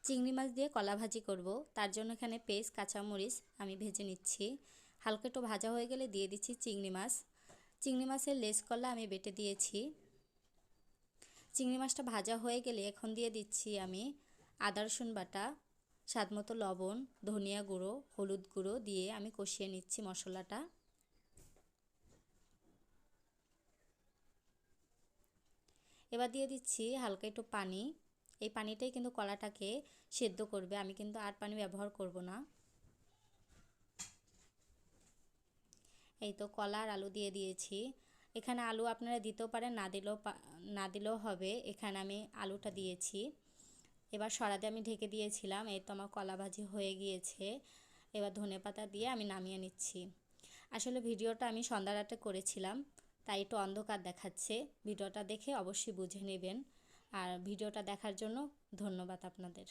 চিংড়ি মাছ দিয়ে কলা ভাজি করব। তার জন্য এখানে পেঁয়াজ কাঁচামরিচ আমি ভেজে নিচ্ছি। হালকা একটু ভাজা হয়ে গেলে দিয়ে দিচ্ছি চিংড়ি মাছ। চিংড়ি মাছের লেজ কলা আমি বেটে দিয়েছি। চিংড়ি মাছটা ভাজা হয়ে গেলে এখন দিয়ে দিচ্ছি আমি আদা রসুন বাটা, স্বাদমতো লবণ, ধনিয়া গুঁড়ো, হলুদ গুঁড়ো দিয়ে আমি কষিয়ে নিচ্ছি মশলাটা। এবার দিয়ে দিচ্ছি হালকা একটু পানি। এই পানিটাই কিন্তু কলাটাকে সেদ্ধ করবে, আমি কিন্তু আর পানি ব্যবহার করব না। এই তো কলা আর আলু দিয়ে দিয়েছি। এখানে আলু আপনারা দিতেও পারেন, না দিলেও হবে। এখানে আমি আলুটা দিয়েছি। এবার সরা দিয়ে আমি ঢেকে দিয়েছিলাম। এই তো আমার কলা ভাজি হয়ে গিয়েছে। এবার ধনেপাতা দিয়ে আমি নামিয়ে নিচ্ছি। আসলে ভিডিওটা আমি সন্ধ্যা রাতে করেছিলাম, তাই একটু অন্ধকার দেখাচ্ছে। ভিডিওটা দেখে অবশ্যই বুঝে নেবেন। আর ভিডিওটা দেখার জন্য ধন্যবাদ আপনাদের।